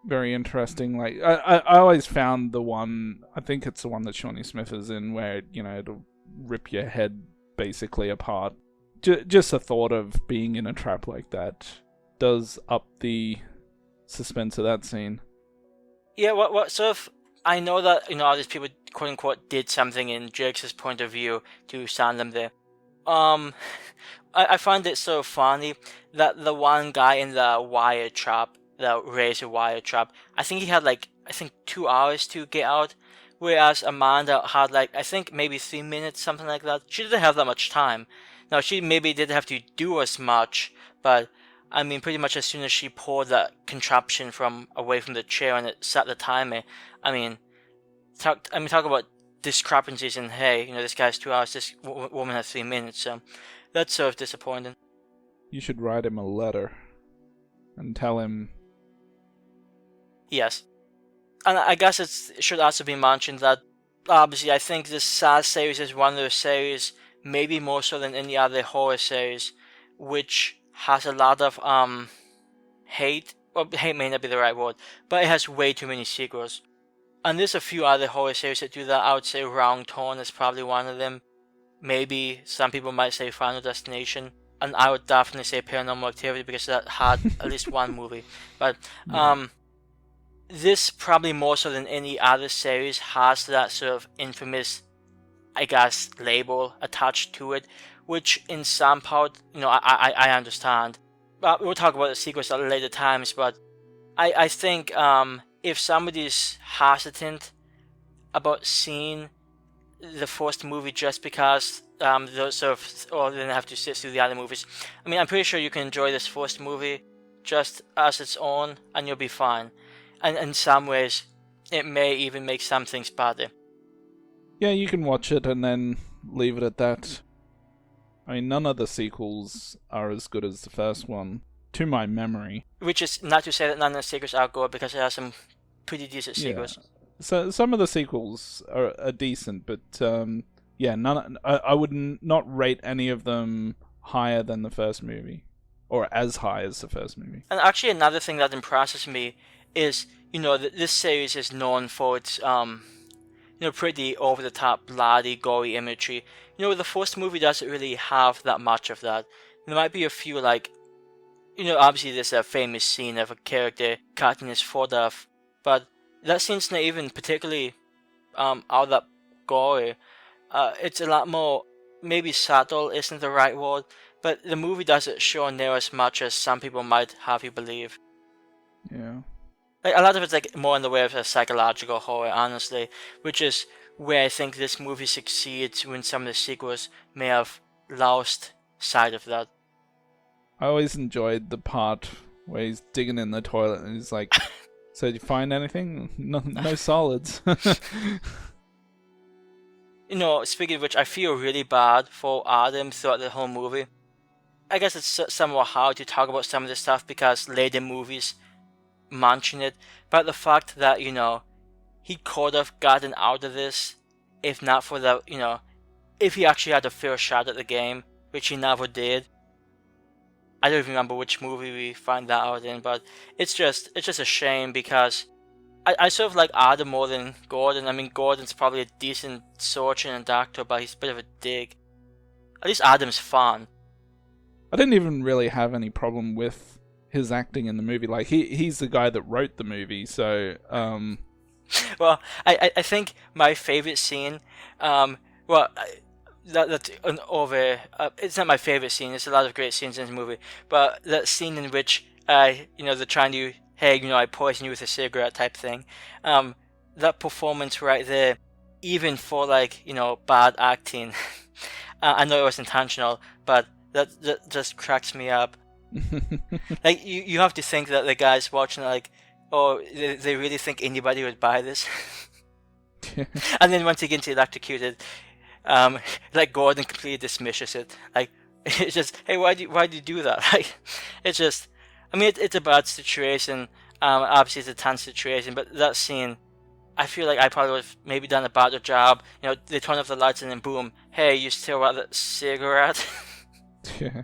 very interesting. Like, I always found the one, I think it's the one that Shawnee Smith is in, where, it'll rip your head basically apart. Just the thought of being in a trap like that does up the suspense of that scene. Yeah, what sort of, I know that, all these people, quote unquote, did something in Jakes' point of view to stand them there. I find it so funny that the one guy in the wire trap, the razor wire trap, I think he had 2 hours to get out, whereas Amanda had I think maybe 3 minutes, something like that. She didn't have that much time. Now, she maybe didn't have to do as much, but I mean, pretty much as soon as she pulled that contraption from away from the chair and it set the timer, talk about discrepancies in, hey, this guy's 2 hours, this woman has 3 minutes, so that's sort of disappointing. You should write him a letter and tell him. Yes. And I guess it should also be mentioned that, obviously, I think this Saw series is one of those series, maybe more so than any other horror series, which has a lot of hate. Well, hate may not be the right word, but it has way too many sequels. And there's a few other horror series that do that. I would say Wrong Turn is probably one of them. Maybe some people might say Final Destination. And I would definitely say Paranormal Activity because that had at least one movie. But this probably more so than any other series has that sort of infamous, I guess, label attached to it, which in some part, I understand. But we'll talk about the sequels at later times, but I think if somebody's hesitant about seeing the first movie just because those sort of, or then have to sit through the other movies, I mean, I'm pretty sure you can enjoy this first movie just as its own, and you'll be fine. And in some ways, it may even make some things better. Yeah, you can watch it and then leave it at that. I mean, none of the sequels are as good as the first one, to my memory. Which is not to say that none of the sequels are good, because there are some pretty decent sequels. Yeah. So some of the sequels are decent, but none. I would not rate any of them higher than the first movie, or as high as the first movie. And actually, another thing that impresses me is, this series is known for its pretty over the top, bloody, gory imagery. The first movie doesn't really have that much of that. There might be a few obviously there's a famous scene of a character cutting his foot off, but that scene's not even particularly all that gory. It's a lot more, maybe subtle isn't the right word, but the movie doesn't show near as much as some people might have you believe. Yeah. A lot of it's more in the way of a psychological horror, honestly, which is where I think this movie succeeds when some of the sequels may have lost sight of that. I always enjoyed the part where he's digging in the toilet and he's like, so did you find anything? No solids. Speaking of which, I feel really bad for Adam throughout the whole movie. I guess it's somewhat hard to talk about some of this stuff because later movies mention it, but the fact that, he could have gotten out of this if not for the, if he actually had a fair shot at the game, which he never did. I don't even remember which movie we find that out in, but it's just a shame because I sort of like Adam more than Gordon. I mean, Gordon's probably a decent surgeon and doctor, but he's a bit of a dick. At least Adam's fun. I didn't even really have any problem with his acting in the movie. Like, he's the guy that wrote the movie, so Well, I think my favorite scene, it's not my favorite scene. There's a lot of great scenes in the movie, but that scene in which they're trying to hey, I poison you with a cigarette type thing. That performance right there, even for like, bad acting, I know it was intentional, but that just cracks me up. Like, you have to think that the guys watching like, oh, they really think anybody would buy this? And then once he gets electrocuted, like Gordon completely dismisses it. Like, it's just, hey, why do you do that? Like, it's just, I mean, it's a bad situation. Obviously it's a tense situation, but that scene, I feel like I probably would have maybe done a better job. They turn off the lights and then boom, hey, you still want that cigarette? Yeah.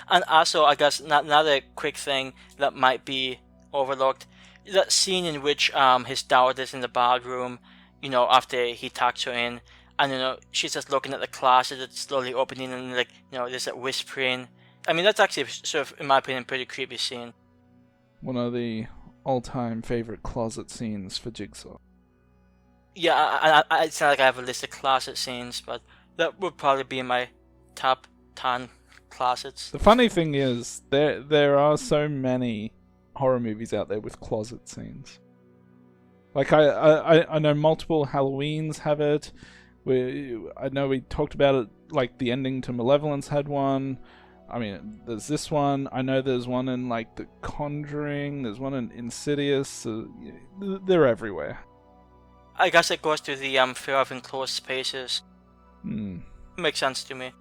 And also, I guess another quick thing that might be overlooked, that scene in which his daughter is in the bathroom, after he tucks her in, and she's just looking at the closet that's slowly opening, and like, there's that whispering. I mean, that's actually sort of, in my opinion, pretty creepy scene. One of the all-time favorite closet scenes for Jigsaw. Yeah, it's not like I have a list of closet scenes, but that would probably be in my top 10 closets. The funny thing is, there are so many horror movies out there with closet scenes. Like, I know multiple Halloweens have it. I know we talked about it, like the ending to Malevolence had one. I mean, there's this one. I know there's one in like The Conjuring. There's one in Insidious. They're everywhere. I guess it goes to the fear of enclosed spaces. Makes sense to me.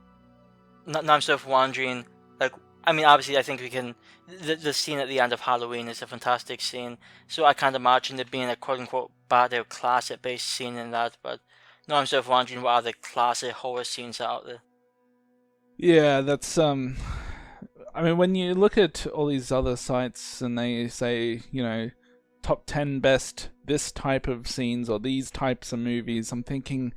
Now I'm sort of wondering, like, I mean, obviously I think we can, the scene at the end of Halloween is a fantastic scene, so I can't imagine it being a quote-unquote better classic-based scene in that, but no, I'm sort of wondering what other classic horror scenes are out there. Yeah, that's, I mean, when you look at all these other sites and they say, top 10 best this type of scenes or these types of movies, I'm thinking,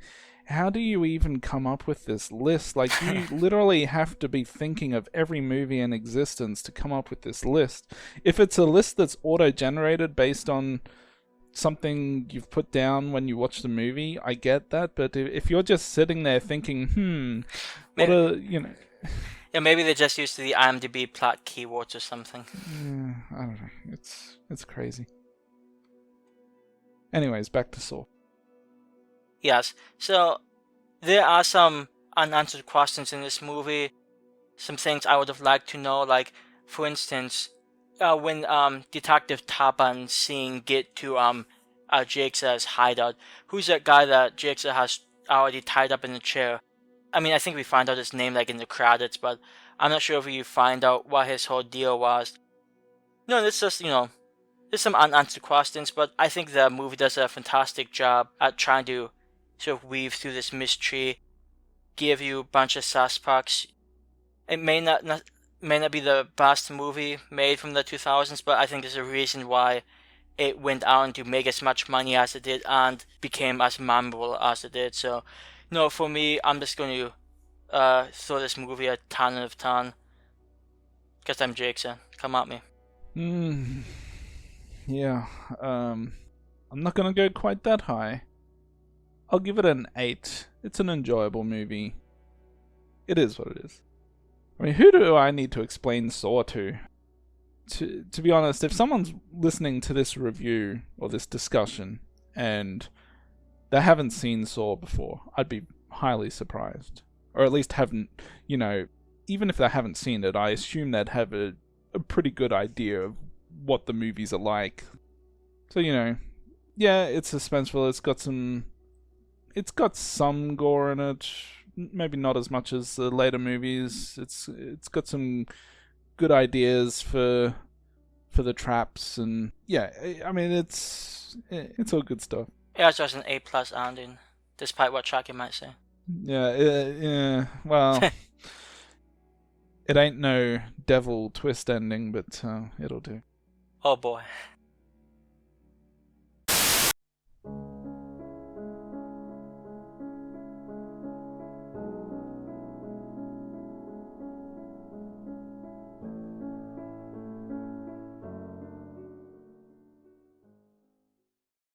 how do you even come up with this list? Like, you literally have to be thinking of every movie in existence to come up with this list. If it's a list that's auto-generated based on something you've put down when you watch the movie, I get that. But if you're just sitting there thinking, what are, Yeah, maybe they just used the IMDb plot keywords or something. I don't know. It's crazy. Anyways, back to Saw. Yes, so there are some unanswered questions in this movie, some things I would have liked to know, like, for instance, when Detective Taban Singh get to Jigsaw's hideout, who's that guy that Jigsaw has already tied up in the chair? I mean, I think we find out his name like in the credits, but I'm not sure if you find out what his whole deal was. No, it's just, there's some unanswered questions, but I think the movie does a fantastic job at trying to sort of weave through this mystery, give you a bunch of suspects. It may not be the best movie made from the 2000s, but I think there's a reason why it went on to make as much money as it did and became as memorable as it did. So, for me, I'm just going to throw this movie a 10 out of 10. Because I'm Jigsaw. Come at me. Yeah. I'm not going to go quite that high. I'll give it an 8. It's an enjoyable movie. It is what it is. I mean, who do I need to explain Saw to? To be honest, if someone's listening to this review or this discussion and they haven't seen Saw before, I'd be highly surprised. Or at least haven't, even if they haven't seen it, I assume they'd have a pretty good idea of what the movies are like. So, yeah, it's suspenseful. It's got some gore in it. Maybe not as much as the later movies. It's got some good ideas for the traps, and yeah, I mean it's all good stuff. Yeah, it's just an A+ ending, despite what Chucky might say. Yeah. Well, it ain't no devil twist ending, but it'll do. Oh boy.